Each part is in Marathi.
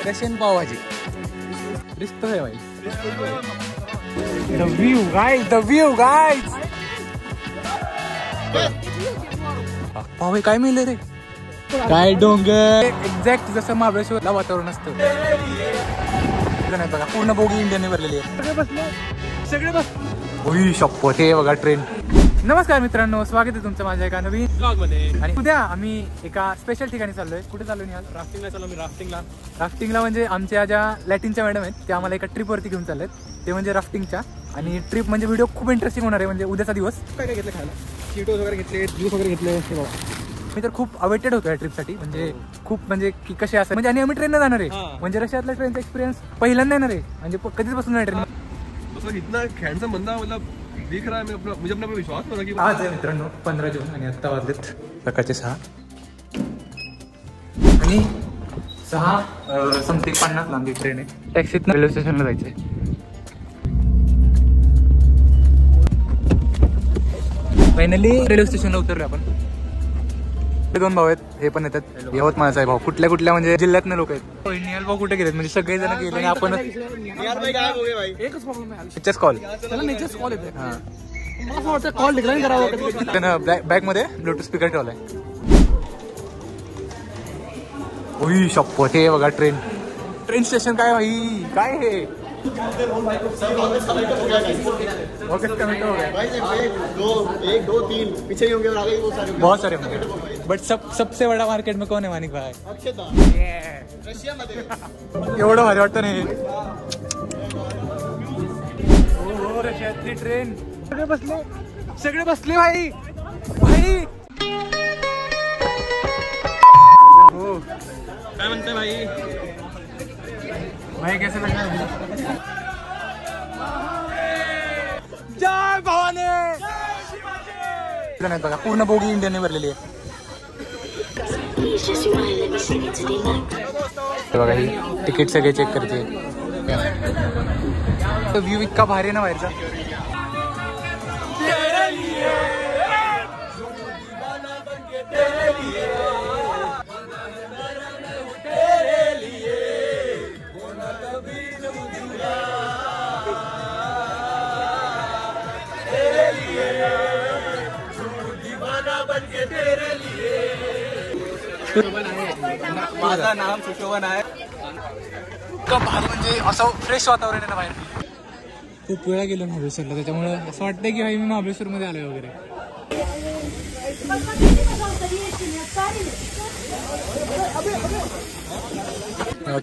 रशियन पावभाजी रिस्त है भाई. The view guys. पाव काय मिळलं रे? काय डोंगर एक्झॅक्ट जसं महाबळेश्वरला वातावरण असतं. नाही बघा पूर्ण बोगी इंडियाने भरलेली आहे. सगळे बस ओई शपथ हे बघा ट्रेन. नमस्कार मित्रांनो, स्वागत आहे तुमचं माझ्या एका नवीन ब्लॉग मध्ये. आणि उद्या आम्ही एका स्पेशल ठिकाणी चाललोय. कुठे चाललोय आज? राफ्टिंगला चाललो मी. राफ्टिंगला म्हणजे आमच्या ज्या लॅटिनच्या मॅडम आहेत त्या आम्हाला एका ट्रिपवरती घेऊन चाललेत. ते म्हणजे राफ्टिंगच्या. आणि ट्रिप म्हणजे व्हिडिओ खूप इंटरेस्टिंग होणार आहे. म्हणजे उद्याचा दिवस काय काय घेतलं खायला, चिटोस वगैरे घेतले, ज्यूस वगैरे घेतले. मी तर खूप अवेटेड होतो या ट्रिपसाठी. म्हणजे खूप म्हणजे की कसे असं म्हणजे. आणि आम्ही ट्रेनने जाणार आहे. म्हणजे रशियातला ट्रेनचा एक्सपिरियन्स पहिल्यांदा येणार आहे. म्हणजे कधीच बसून नाही ट्रेन. इतना हैंडसम बंदा मतलब दिख रहा है. मुझे अपना विश्वास होता कि आज आहे मित्रांनो 15 जून आणि आता वाजलेत सकाळचे 6 आणि 6 समथिंग 50 लांबी ट्रेन आहे. टॅक्सीत रेल्वे स्टेशनला जायचंय. फायनली रेल्वे स्टेशनला उतरलो आपण. दोन भाऊ आहेत, हे पण येतात. यवतमाळचा आहे भाऊ. कुठल्या म्हणजे जिल्ह्यात लोक आहेत. निहाल भाऊ कुठे गेलेत? म्हणजे सगळे जण गेले आणि आपण कॉल डिक्लाइन करावा. बॅग मध्ये ब्लूटूथ स्पीकर ठेवलाय. ओई शपथ हे बघा ट्रेन स्टेशन. काय भाई काय हे पीछे होंगे और आगे बहुत सारे बट सबसे बड़ा मार्केट में कौन है मानिक भाई? एवढं भारी वाटतं नाही. रशियातली ट्रेन. सगळे बसले भाई. हो काय म्हणते भाई कैसे लग रहा है? जय भवानी. नाही बघा पूर्ण बोगी इंडियाने भरलेली आहे. बघा ही तिकीट सगळे चेक करते. व्ह्यू इतका भारी आहे ना बाहेरचा. माझा नाम सुशोभन आहे. म्हणजे असं फ्रेश वातावरण आहे ना बाहेर. खूप वेळा गेलो महाबळेश्वरला, त्याच्यामुळे असं वाटतंय की भाई मी महाबळेश्वर मध्ये आलोय वगैरे.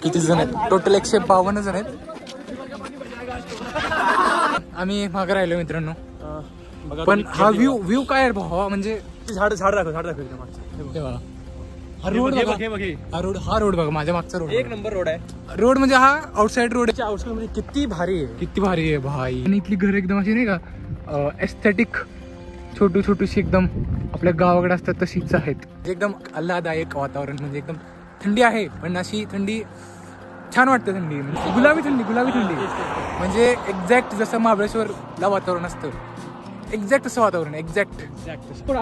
किती जण आहेत टोटल? 152 जण आहेत. आम्ही मागे राहिलो मित्रांनो. पण हा व्ह्यू काय आहे भावा? म्हणजे झाड दाखव हा रोड बघा माझ्या मागचा रोड. एक नंबर रोड आहे. रोड म्हणजे हा आउटसाइड रोड. आउटसाइड म्हणजे किती भारी आहे भाई. आणि इथली घर एकदम अशी नाही का एस्थेटिक, छोटीशी एकदम आपल्या गावाकडे असतात तशीच आहेत. एकदम आल्हादायक वातावरण. म्हणजे एकदम थंडी आहे पण अशी थंडी छान वाटते. थंडी म्हणजे गुलाबी थंडी. म्हणजे एक्झॅक्ट जसं महाबळेश्वरला वातावरण असतं एक्झॅक्ट तसं वातावरण. एक्झॅक्ट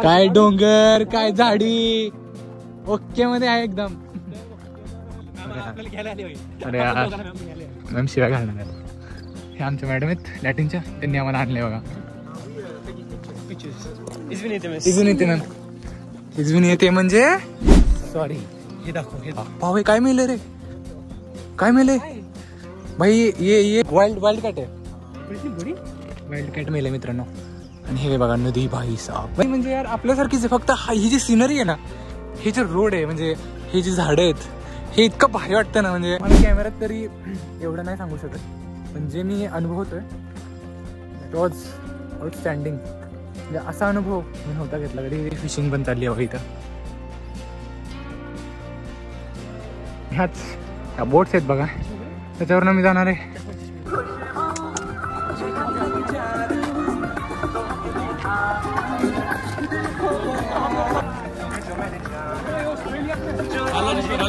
काय डोंगर काय झाडी ओके मध्ये आहे एकदम. अरे मॅम शिवाय घालणार. हे आमच्या मॅडम आहेत लॅटिनच्या, त्यांनी आम्हाला आणले बघा. इजून येते म्हणजे सॉरी. हे दाखव पाव काय मिळलं रे? काय मिळले भाई? ये वाइल्ड कॅट आहे. वाइल्ड कॅट मिळले मित्रांनो. आणि हे बघा नदी भाई साहेब. म्हणजे यार आपल्यासारखीच फक्त ही जी सिनरी आहे ना, हे जे रोड आहे म्हणजे हे जी झाडं आहेत हे इतकं भारी वाटतं ना. म्हणजे मला कॅमेऱ्यात तरी एवढं नाही सांगू शकत, पण जे मी अनुभवतोय इट वॉज आउटस्टँडिंग. म्हणजे असा अनुभव मी नव्हता घेतला कधी. फिशिंग पण चालली आहे इथं. ह्या बोट्स आहेत बघा, त्याच्यावरनं मी जाणार आहे.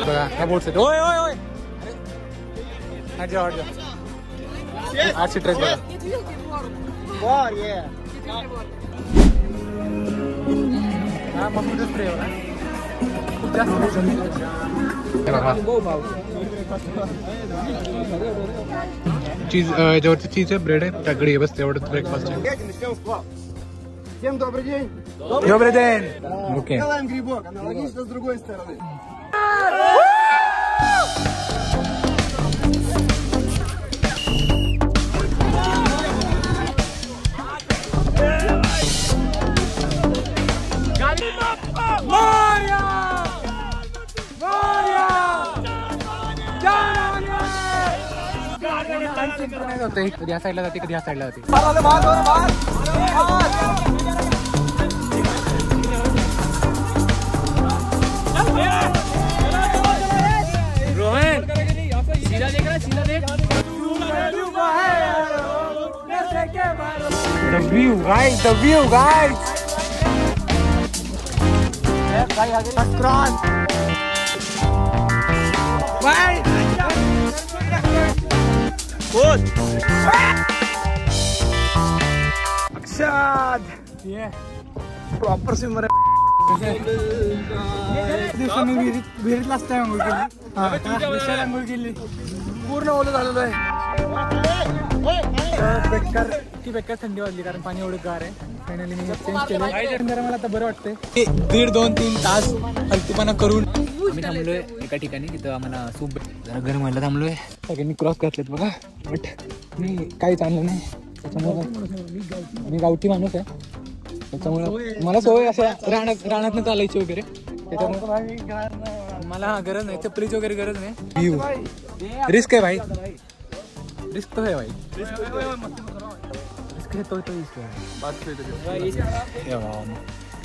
बघा ह्या बोट्स आहेत. ओय 8 सीटर आहेत बघा. हा मग स्प्रे चीज याच्यावरती चीज आहे, ब्रेड आहे, तगडी आहे, बस तेवढं ब्रेकफास्ट आहे. Всем добрый день. Добрий день. Окей. Делаем грибок, аналогично с другой стороны. कधी या साईडला जाते, कधी या साईडला जाते. रोहन सीधा देख रहा, सीधा देख. The view guys, the view guys. First cross. Bye. Good. Akshat. Yeah. Proper swimmer. दिवसांनी विहिरीत लास्ट टाइम आंघोळ केली, पूर्ण ओलं झालेलं आहे. बेकार थंडी वाजली कारण पाणी एवढं गार आहे. फायनली मी चेंज केलं, मला आता बरं वाटतंय. 1.5-2-3 तास हलतीपणा करून आम्ही थांबलोय एका ठिकाणी, तिथं आम्हाला सूप जरा गरम व्हायला थांबलोय. सगळ्यांनी क्रॉस घातलेत बघा, बट मी काहीच आणलं नाही. त्याच्यामुळे मी गावठी माणूस आहे, त्याच्यामुळे मला सवय अशा रानात चालायची वगैरे, त्याच्यामुळे मला गरज नाही, चपलीची वगैरे गरज नाही. व्ह्यू रिस्क आहे भाई, रिस्क तो आहे भाई, रिस्क घेतो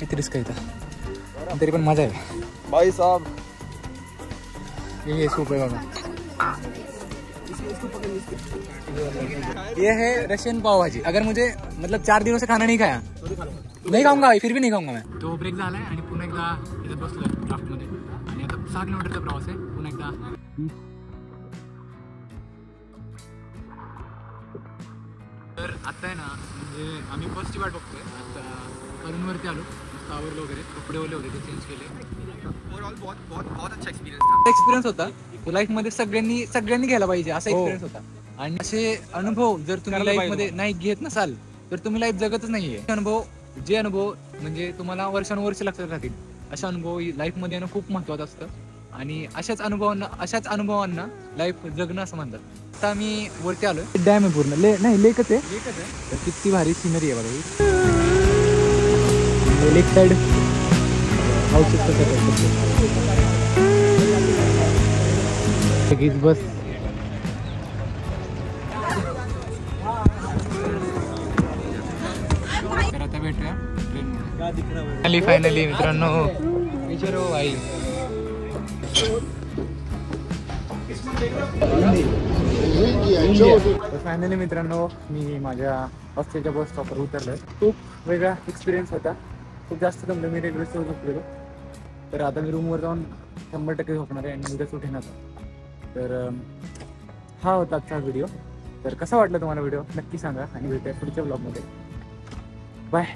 किती रिस्क आहे तरी पण मजा आहे भाई साहब. ये सूप है बाबा, ये है रशियन पाव भाजी. अगर मुझे मतलब 4 दिनों से खाना नहीं खाया, नहीं खाऊंगा भाई, फिर भी नहीं खाऊंगा मैं. तो ब्रेक झालाय आणि पुन्हा एकदा इथं बसलोय क्राफ्टमध्ये आणि आता 6 किलोमीटरचा प्रवास आहे. पुन्हा एकदा तर आता आहे ना, म्हणजे आम्ही बसची वाट बघतोय. आता करूनवरती आलो, मस्त आवरलो वगैरे, कपडे वगैरे होते ते चेंज केले. बहुत अच्छा एक्सपिरियन्स होता. लाईफमध्ये सगळ्यांनी घ्यायला पाहिजे असा एक्सपिरियन्स होता. आणि असे अनुभव जर तुम्ही लाईफमध्ये नाही घेत नसाल तर तुम्ही लाईफ जगतच नाहीये. जे अनुभव म्हणजे तुम्हाला वर्षानुवर्ष लक्षात राहतील, अशा अनुभव लाईफमध्ये येणं खूप महत्त्वाचं असतं. आणि अशाच अनुभवांना लाईफ जगणं असं म्हणतात. आता आम्ही वरती आलो, डॅम आहे पूर्ण, लेकच आहे. तर किती भारी सिनरी आहे बघा ही. लेक साईड बस. तर आता भेटूया ट्रेनमध्ये. फायनली मित्रांनो, विचारो आई. फायनली मित्रांनो, मी माझ्या हॉस्टेलच्या बस स्टॉपवर उतरलोय. खूप वेगळा एक्सपिरियन्स होता, खूप जास्त जमलं. मी रेल्वे स्टेशन झोपलेलो, तर आता मी रूमवर जाऊन 100% झोपणार आहे आणि उद्याच उठेन आता. तर हा होता आजचा व्हिडिओ. तर कसा वाटला तुम्हाला व्हिडिओ नक्की सांगा आणि भेटूया पुढच्या ब्लॉगमध्ये. बाय.